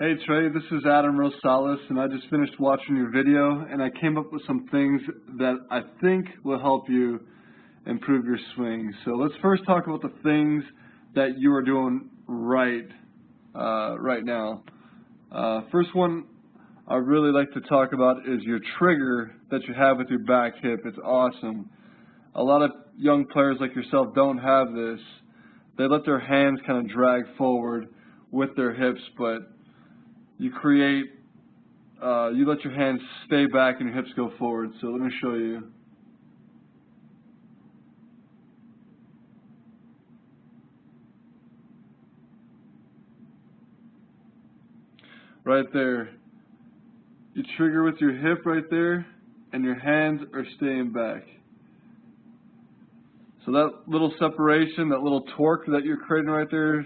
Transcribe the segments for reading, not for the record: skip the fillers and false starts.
Hey Trey, this is Adam Rosales, and I just finished watching your video, and I came up with some things that I think will help you improve your swing. So let's first talk about the things that you are doing right now. First one I really like to talk about is your trigger that you have with your back hip. It's awesome. A lot of young players like yourself don't have this. They let their hands kind of drag forward with their hips, but you let your hands stay back and your hips go forward. So let me show you. Right there. You trigger with your hip right there, and your hands are staying back. So that little separation, that little torque that you're creating right there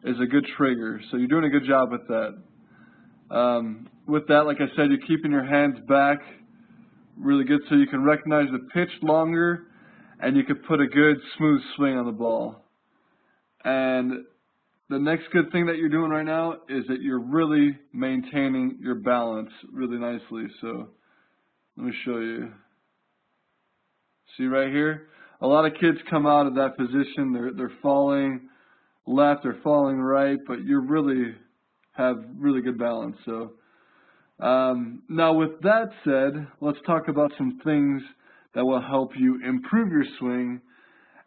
is a good trigger. So you're doing a good job with that. With that, like I said, you're keeping your hands back really good so you can recognize the pitch longer and you can put a good smooth swing on the ball. And the next good thing that you're doing right now is that you're really maintaining your balance really nicely. So let me show you. See right here? A lot of kids come out of that position. They're falling left or falling right, but you really have really good balance. So now with that said, let's talk about some things that will help you improve your swing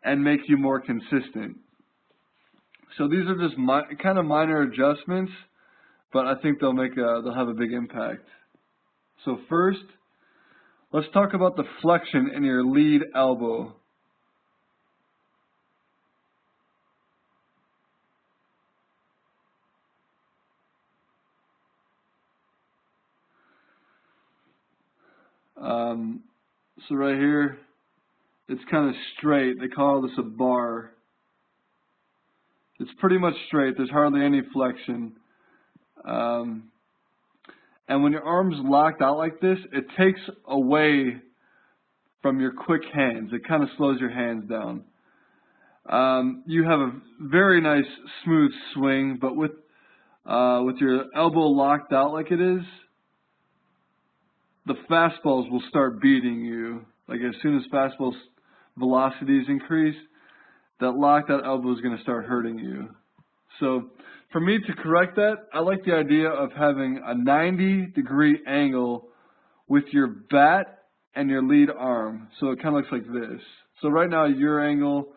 and make you more consistent. So these are just kind of minor adjustments, but I think they'll have a big impact. So first, let's talk about the flexion in your lead elbow. So right here, it's kind of straight. They call this a bar. It's pretty much straight. There's hardly any flexion. And when your arm's locked out like this, it takes away from your quick hands. It kind of slows your hands down. You have a very nice smooth swing, but with your elbow locked out like it is, the fastballs will start beating you. Like as soon as fastball velocities increase, that locked out elbow is going to start hurting you. So for me to correct that, I like the idea of having a 90-degree angle with your bat and your lead arm. So it kind of looks like this. So right now your angle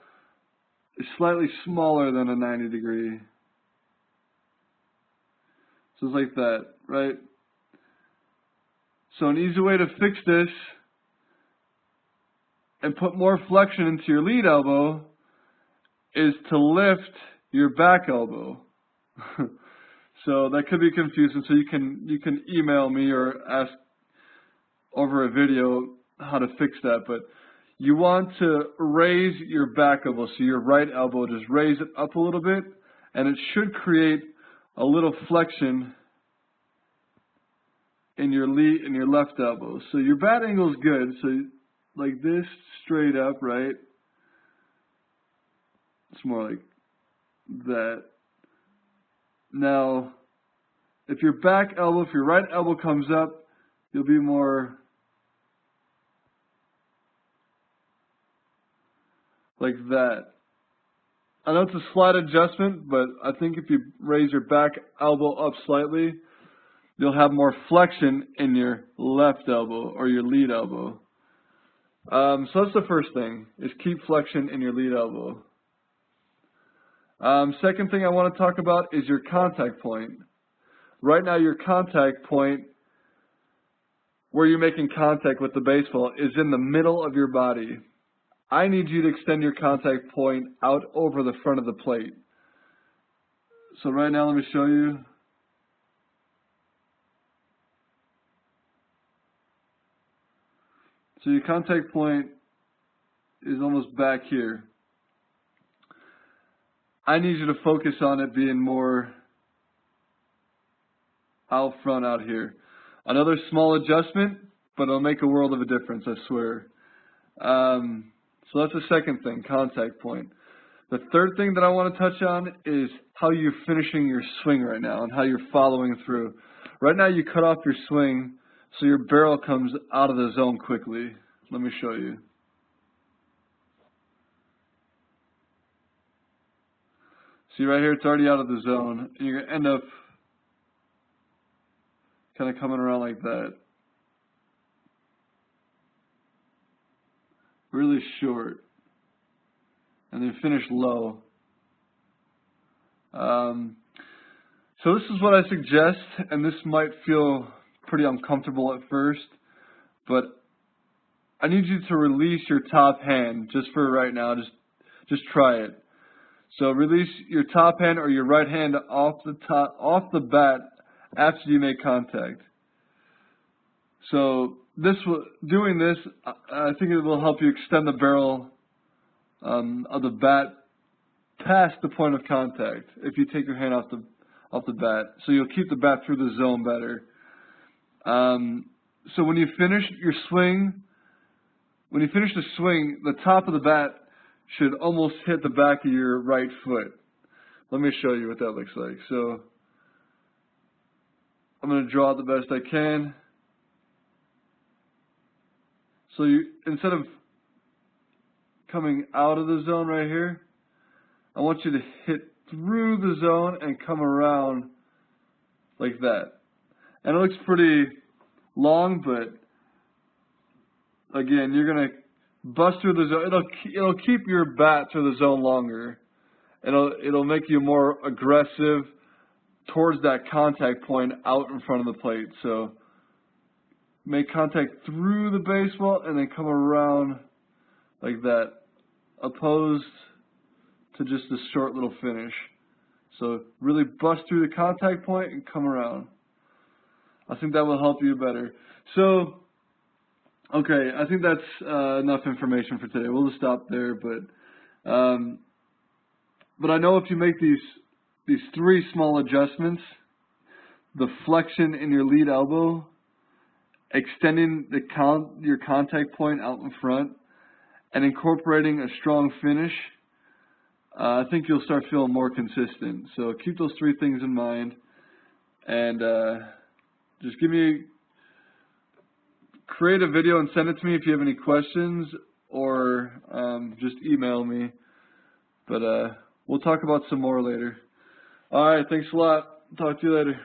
is slightly smaller than a 90-degree. So it's like that, right? So an easy way to fix this and put more flexion into your lead elbow is to lift your back elbow. So that could be confusing. So you can email me or ask over a video how to fix that. But you want to raise your back elbow. So your right elbow, just raise it up a little bit, and it should create a little flexion in your left elbow. So your bat angle is good. So like this, straight up, right? It's more like that. Now, if your right elbow comes up, you'll be more like that. I know it's a slight adjustment, but I think if you raise your back elbow up slightly, you'll have more flexion in your left elbow or your lead elbow. So that's the first thing, is keep flexion in your lead elbow. Second thing I want to talk about is your contact point. Right now your contact point, where you're making contact with the baseball, is in the middle of your body. I need you to extend your contact point out over the front of the plate. So right now let me show you. So your contact point is almost back here. I need you to focus on it being more out front out here. Another small adjustment, but it'll make a world of a difference, I swear. So that's the second thing, contact point. The third thing that I want to touch on is how you're finishing your swing right now and how you're following through. Right now you cut off your swing so your barrel comes out of the zone quickly. Let me show you. See right here, it's already out of the zone. And you're going to end up kind of coming around like that. Really short. And then finish low. So this is what I suggest, and this might feel pretty uncomfortable at first, but I need you to release your top hand just for right now. Just try it. So release your top hand or your right hand off the bat after you make contact. So doing this, I think it will help you extend the barrel of the bat past the point of contact if you take your hand off the bat. So you'll keep the bat through the zone better. So when you finish your swing, the top of the bat should almost hit the back of your right foot. Let me show you what that looks like. So I'm going to draw it the best I can. So instead of coming out of the zone right here, I want you to hit through the zone and come around like that. And it looks pretty long, but again, you're going to bust through the zone. It'll keep your bat through the zone longer. It'll make you more aggressive towards that contact point out in front of the plate. So make contact through the baseball and then come around like that, opposed to just this short little finish. So really bust through the contact point and come around. I think that will help you better. So, okay, I think that's enough information for today. We'll just stop there. But I know if you make these three small adjustments, the flexion in your lead elbow, extending your contact point out in front, and incorporating a strong finish, I think you'll start feeling more consistent. So keep those three things in mind, and just create a video and send it to me if you have any questions, or just email me. But we'll talk about some more later. All right, thanks a lot. Talk to you later.